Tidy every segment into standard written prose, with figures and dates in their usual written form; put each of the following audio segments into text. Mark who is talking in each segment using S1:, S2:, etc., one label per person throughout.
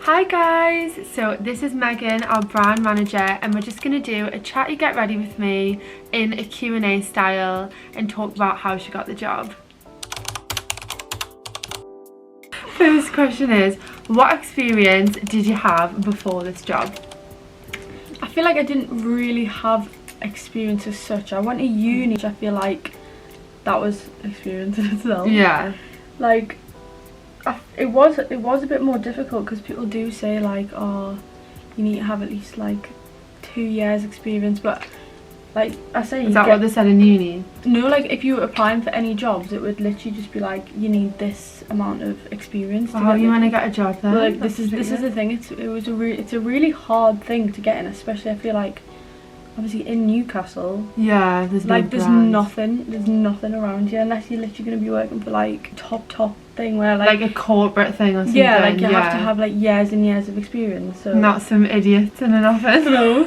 S1: Hi guys, so this is Megan, our brand manager, and we're just going to do a chatty get ready with me in a Q&A style and talk about how she got the job. First question is, what experience did you have before this job?
S2: I feel like I didn't really have experience as such. I went to uni, which I feel like that was experience in itself.
S1: Yeah.
S2: Like, it was a bit more difficult because people do say like, oh, you need to have at least like 2 years experience, but like I say,
S1: Is that what they said in uni?
S2: No, like if you were applying for any jobs, it would literally just be like, you need this amount of experience.
S1: How you want to get a job then?
S2: Like this is the thing. It's a really hard thing to get in, especially I feel like obviously in Newcastle.
S1: Yeah, there's no
S2: there's nothing around here unless you're literally going to be working for like top thing where like
S1: a corporate thing or something.
S2: Yeah, like you have to have like years and years of experience. So
S1: not some idiots in an office.
S2: No.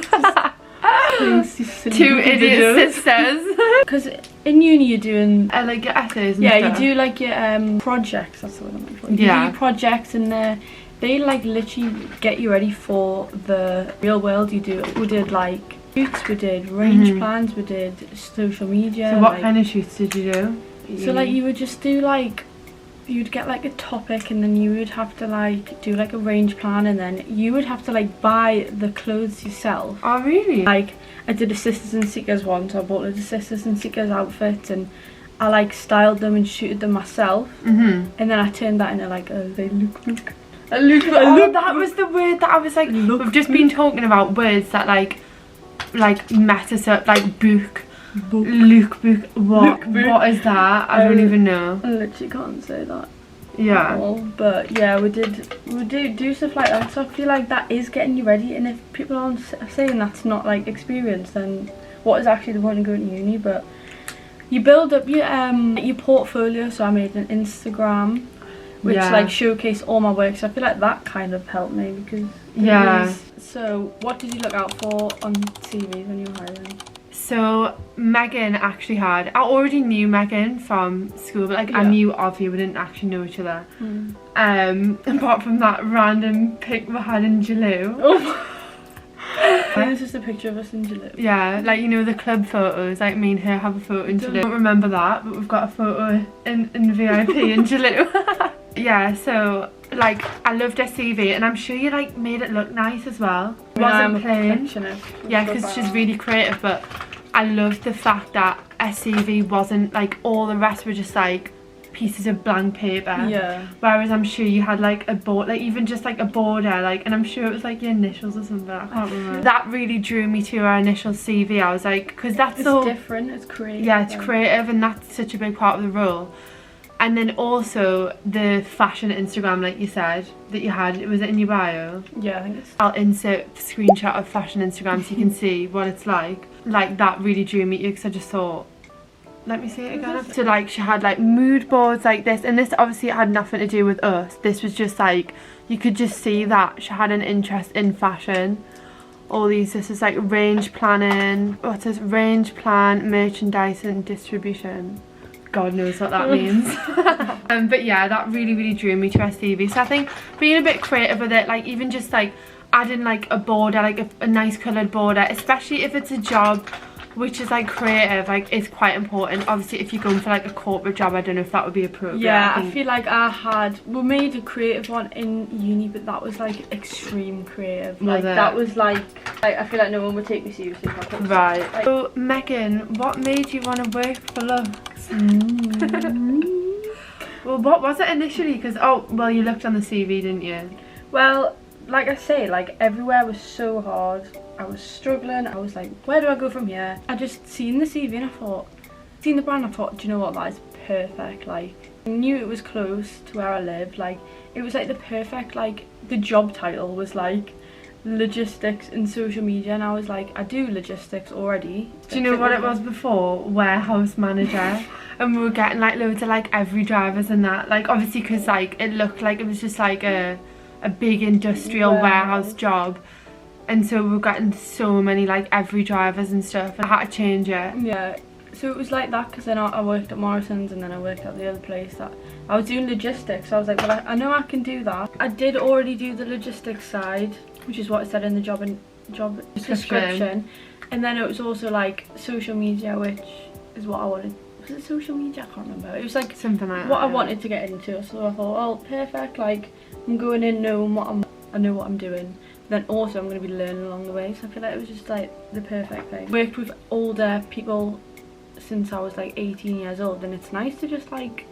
S1: Two idiot sisters.
S2: Because in uni you're doing
S1: like your essays and
S2: yeah
S1: stuff.
S2: You do like your projects. That's the word I'm looking for. You do your projects and they like literally get you ready for the real world. We did like shoots, we did range plans, we did social media.
S1: So what kind of shoots did you do?
S2: So like you would just do like, you'd get like a topic and then you would have to like do like a range plan and then you would have to like buy the clothes yourself.
S1: Oh really?
S2: Like I did a Sisters and Seekers one, so I bought the Sisters and Seekers outfits and I like styled them and shooted them myself. And then I turned that into like a lookbook.
S1: That was the word that I was like, we've just been talking about words that like mess us up, like lookbook. What is that? I don't even know.
S2: I literally can't say that.
S1: Yeah.
S2: But yeah, we do stuff like that, so I feel like that is getting you ready, and if people aren't saying that's not like experience, then what is actually the point of going to uni? But you build up your portfolio. So I made an Instagram which like showcased all my work, so I feel like that kind of helped me because So what did you look out for on CVs when you were hiring?
S1: So Megan actually I already knew Megan from school, but like I knew of you, we didn't actually know each other. Apart from that random pic we had in Jaloo.
S2: It's just a picture of us in Jaloo.
S1: Yeah, like you know the club photos, like me and her have a photo in Jaloo. I don't remember that, but we've got a photo in VIP in Jaloo. Yeah, so like I loved her CV and I'm sure you like made it look nice as well. It wasn't plain. Yeah, because she's really creative, but I loved the fact that her CV wasn't like all the rest were just like pieces of blank paper.
S2: Yeah.
S1: Whereas I'm sure you had like a board, like even just like a border, like, and I'm sure it was like your initials or something. I can't remember. That really drew me to our initial CV. I was like, because that's
S2: so different. It's creative.
S1: Yeah, it's creative, and that's such a big part of the role. And then also the fashion Instagram, like you said, that you had, was it in your bio?
S2: Yeah, I think it's...
S1: I'll insert a screenshot of fashion Instagram so you can see what it's like. Like that really drew me to you because I just thought, let me see it again. So like she had like mood boards like this, and this obviously had nothing to do with us. This was just like, you could just see that she had an interest in fashion. All these, this is like range planning, what says range plan, merchandise and distribution. God knows what that means. But yeah, that really drew me to her CV. So I think being a bit creative with it, like even just like adding like a border, like a nice coloured border, especially if it's a job which is like creative, like it's quite important. Obviously if you're going for like a corporate job, I don't know if that would be appropriate.
S2: Yeah, I feel like we made a creative one in uni, but that was like extreme creative. Like that was like I feel like no one would take me seriously if I put
S1: right. Like, so Megan, what made you want to work for Lux? Well, what was it initially? Because you looked on the CV, didn't you?
S2: Well, like I say, like everywhere was so hard. I was struggling. I was like, where do I go from here? I just seen the CV and I thought, seen the brand, I thought, do you know what, that is perfect. Like I knew it was close to where I lived. Like it was like the perfect, like the job title was like logistics and social media, and I was like, I do logistics already.
S1: Do you know what it was before? Warehouse manager. And we were getting like loads of like every drivers and that, like obviously because like it looked like it was just like a big industrial warehouse job, and so we were getting so many like every drivers and stuff, and I had to change it.
S2: Yeah, So it was like that because then I worked at Morrison's and then I worked at the other place that I was doing logistics. So I was like, well, I know I can do that. I did already do the logistics side, which is what it said in the job description. And then it was also like social media, which is what I wanted. Was it social media? I can't remember. It was like
S1: something like
S2: what
S1: that,
S2: I wanted to get into. So I thought, well, perfect. Like I'm going in knowing I know what I'm doing. Then also I'm going to be learning along the way. So I feel like it was just like the perfect thing. Worked with older people since I was like 18 years old, and it's nice to just like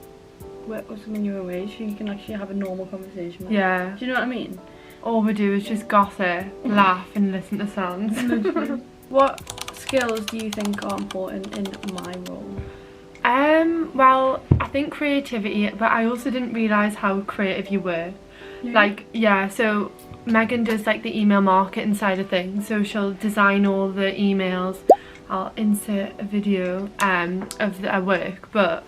S2: work with them in your own way so you can actually have a normal conversation with them. Do you know what I mean?
S1: All we do is just gossip, laugh and listen to songs.
S2: What skills do you think are important in my role?
S1: Well, I think creativity, but I also didn't realise how creative you were.
S2: Yeah.
S1: Like, yeah, so Megan does like the email marketing side of things, so she'll design all the emails. I'll insert a video of her work, but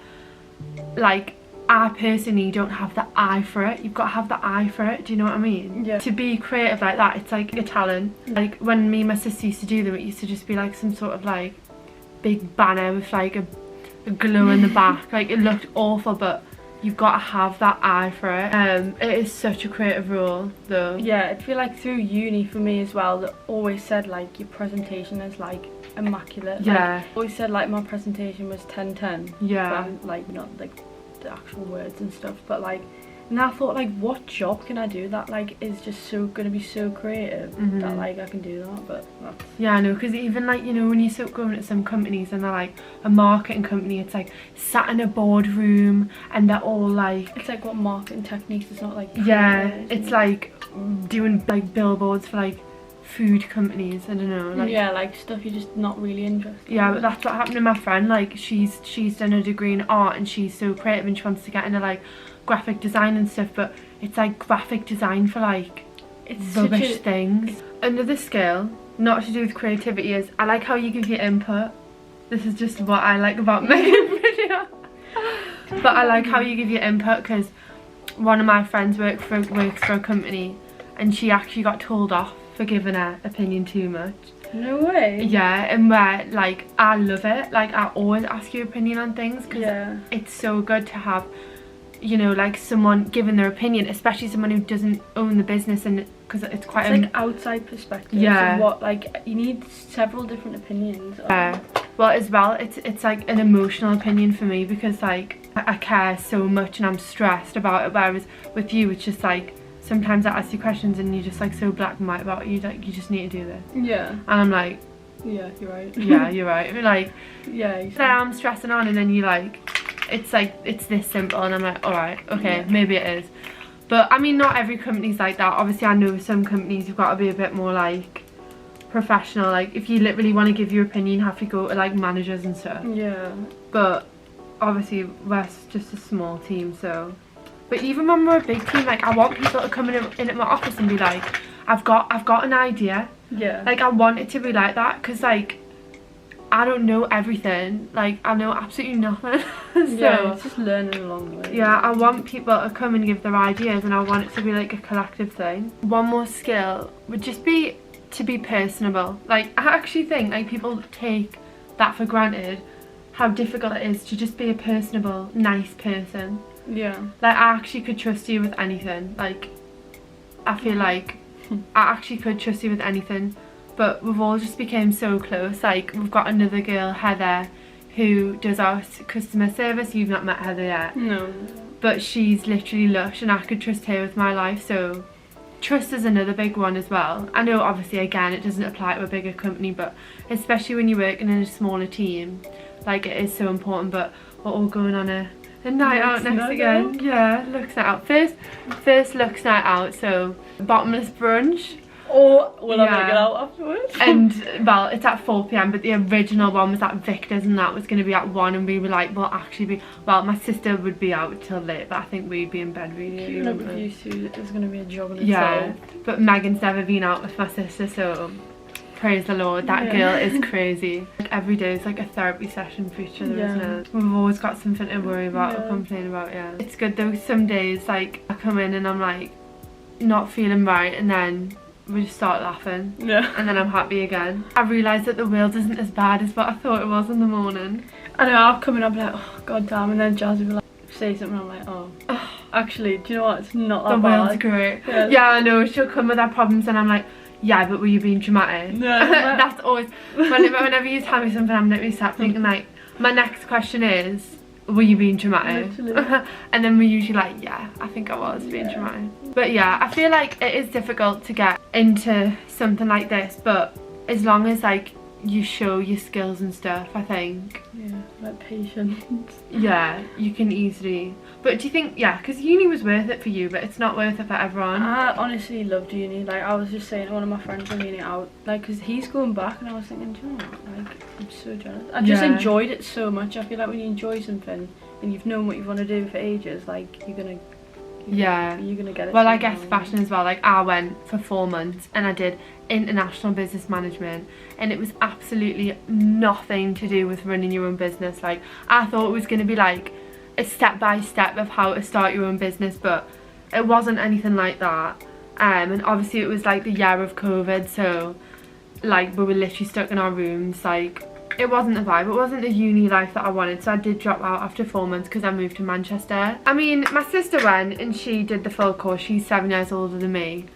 S1: like I personally don't have the eye for it. You've got to have the eye for it, do you know what I mean?
S2: Yeah.
S1: To be creative like that, it's like a talent. Like when me and my sister used to do them, it used to just be like some sort of like big banner with like a glow in the back. Like it looked awful, but you've got to have that eye for it. It is such a creative role though.
S2: Yeah, I feel like through uni for me as well, they always said like your presentation is like immaculate.
S1: Yeah.
S2: Like, always said like my presentation was 10-10.
S1: Yeah.
S2: But, like not like the actual words and stuff, but like, and I thought like, what job can I do that like is just so gonna be so creative that like I can do that? But that's...
S1: Yeah, I know, because even like, you know, when you start going at some companies and they're like a marketing company, it's like sat in a boardroom and they're all like,
S2: it's like what marketing techniques, it's not like
S1: yeah, it's like doing like billboards for like food companies, I don't know, like,
S2: yeah, like stuff you're just not really interested
S1: yeah,
S2: in.
S1: but that's what happened to my friend. Like she's done a degree in art and she's so creative and she wants to get into like graphic design and stuff, but it's like graphic design for like
S2: it's
S1: rubbish things. Another skill not to do with creativity is I like how you give your input. This is just what I like about making video. But I like how you give your input, because one of my friends works for a company and she actually got told off for giving her opinion too much.
S2: No way.
S1: Yeah, and where like I love it, like I always ask your opinion on things, because
S2: Yeah.
S1: it's so good to have, you know, like someone giving their opinion, especially someone who doesn't own the business, and because it's quite
S2: It's like outside perspective.
S1: Yeah.
S2: Of what, like you need several different opinions.
S1: yeah. Well, as well, it's like an emotional opinion for me, because like I care so much and I'm stressed about it, whereas with you it's just like sometimes I ask you questions and you're just like so black and white about it. You like, you just need to do this,
S2: Yeah.
S1: and I'm like,
S2: Yeah, you're right.
S1: yeah, you're right. Like,
S2: Yeah. You
S1: so I'm stressing on, and then you like, it's like it's this simple, and I'm like, all right, okay,
S2: Yeah.
S1: maybe it is. But I mean, not every company's like that. Obviously I know some companies you've got to be a bit more like professional. Like if you literally want to give your opinion, you have to go to like managers and stuff.
S2: Yeah.
S1: But obviously we're just a small team, so. But even when we're a big team, like I want people to come in at my office and be like, I've got an idea.
S2: Yeah.
S1: Like I want it to be like that, because like I don't know everything. Like I know absolutely nothing. So
S2: yeah, it's just learning along the way.
S1: yeah, I want people to come and give their ideas, and I want it to be like a collective thing. One more skill would just be to be personable. Like I actually think like people take that for granted, how difficult it is to just be a personable, nice person.
S2: Yeah.
S1: Like I actually could trust you with anything. Like I feel like I actually could trust you with anything, but we've all just become so close. Like we've got another girl, Heather, who does our customer service. You've not met Heather yet.
S2: No.
S1: But she's literally lush, and I could trust her with my life. So trust is another big one as well. I know obviously again it doesn't apply to a bigger company, but especially when you're working in a smaller team, like it is so important. But we're all going on a night out next again. Yeah, Lux night out. First Lux night out, so bottomless brunch.
S2: Or will I
S1: Yeah.
S2: make it out afterwards?
S1: And well, it's at 4 PM, but the original one was at Victor's, and that was going to be at 1, and we were like, well actually be, well my sister would be out till late, but I think we'd be in bed really early.
S2: Keeping up
S1: wouldn't
S2: with
S1: we?
S2: you two is going to be a job in
S1: Yeah,
S2: itself.
S1: but Megan's never been out with my sister, so praise the Lord, that
S2: Yeah.
S1: girl is crazy. Like every day is like a therapy session for each other, isn't
S2: Yeah.
S1: it? We've always got something to worry about or
S2: Yeah.
S1: complain about, yeah. It's good though, some days like I come in and I'm like not feeling right, and then we just start laughing.
S2: Yeah.
S1: And then I'm happy again. I realised that the world isn't as bad as what I thought it was in the morning.
S2: I know, I'll come in, I'll be like, oh, god damn, and then Jazz will be like, say something, I'm like, oh, actually, do you know what, it's not that
S1: The
S2: bad.
S1: world's great.
S2: Yeah.
S1: Yeah, I know, she'll come with her problems and I'm like, yeah, but were you being dramatic?
S2: No.
S1: That's always, whenever you tell me something, I'm literally sat thinking like, my next question is, were you being dramatic?
S2: Literally.
S1: And then we're usually like, yeah, I think I was being dramatic. But yeah, I feel like it is difficult to get into something like this, but as long as like you show your skills and stuff, I think,
S2: Yeah, like patience.
S1: yeah, you can easily. But do you think, yeah, because uni was worth it for you, but it's not worth it for everyone.
S2: I honestly loved uni. Like, I was just saying to one of my friends from uni out, like, because he's going back, and I was thinking, do you know what? Like, I'm so jealous. I just
S1: Yeah.
S2: enjoyed it so much. I feel like when you enjoy something and you've known what you want to do for ages, like, you're gonna get it.
S1: Well, I
S2: somehow,
S1: guess fashion as well. Like, I went for 4 months and I did international business management, and it was absolutely nothing to do with running your own business. Like, I thought it was going to be like a step by step of how to start your own business, but it wasn't anything like that. And obviously it was like the year of COVID, so like we were literally stuck in our rooms. Like, it wasn't the vibe, it wasn't the uni life that I wanted, so I did drop out after 4 months because I moved to Manchester. I mean, my sister went and she did the full course. She's 7 years older than me,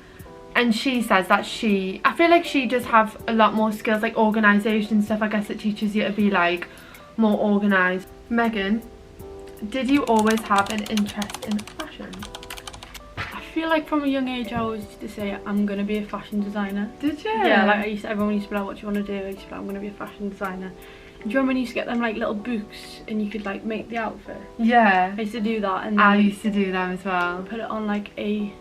S1: and she says that I feel like she does have a lot more skills, like organisation and stuff. I guess it teaches you to be like more organised. Megan, did you always have an interest in fashion?
S2: I feel like from a young age I always used to say I'm gonna be a fashion designer.
S1: Did you?
S2: Yeah, like everyone used to be like, what do you want to do? I used to be like, I'm gonna be a fashion designer. Do you remember when you used to get them like little books and you could like make the outfit?
S1: Yeah.
S2: I used to do that, and then
S1: I used to do them as well.
S2: put it on like a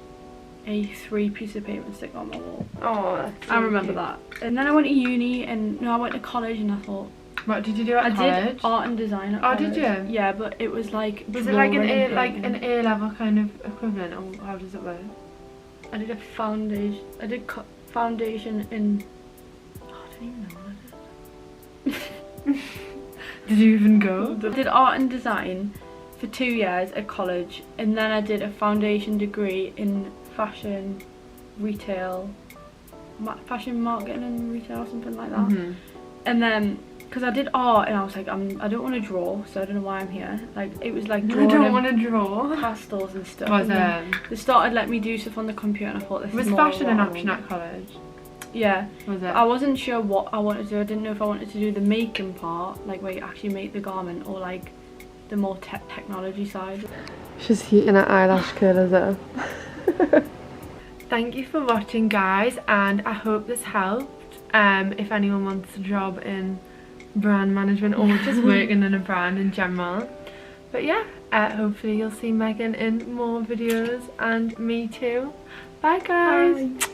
S2: A3 piece of paper and stick it on my wall.
S1: Oh, that's so
S2: I remember
S1: cute.
S2: that. And then I went to uni, and no, I went to college, and I thought,
S1: What did you do at
S2: I
S1: college?
S2: did art and design at
S1: Oh, did
S2: college.
S1: you?
S2: Yeah, but it was like
S1: Was it like
S2: drawing and
S1: an
S2: painting.
S1: A level kind of equivalent, or how does it work?
S2: I did a foundation. I did foundation in. Oh, I don't even know what I did.
S1: Did you even go?
S2: I did art and design for 2 years at college, and then I did a foundation degree in fashion, retail, fashion marketing and retail, or something like that.
S1: Mhm.
S2: And then, because I did art, and I was like, I don't want to draw, so I don't know why I'm here. Like, it was like
S1: I
S2: drawing
S1: don't
S2: and
S1: want to draw.
S2: pastels and stuff.
S1: Was
S2: and then
S1: it?
S2: they started letting me do stuff on the computer, and I thought this
S1: Was
S2: is more
S1: fashion
S2: what
S1: an
S2: I
S1: option
S2: want.
S1: at college?
S2: Yeah.
S1: Was it?
S2: I wasn't sure what I wanted to do. I didn't know if I wanted to do the making part, like where you actually make the garment, or like the more technology side.
S1: She's heating her eyelash curlers up. Thank you for watching, guys, and I hope this helped. If anyone wants a job in brand management or just working in a brand in general. But yeah, hopefully you'll see Megan in more videos, and me too. Bye, guys.
S2: Bye.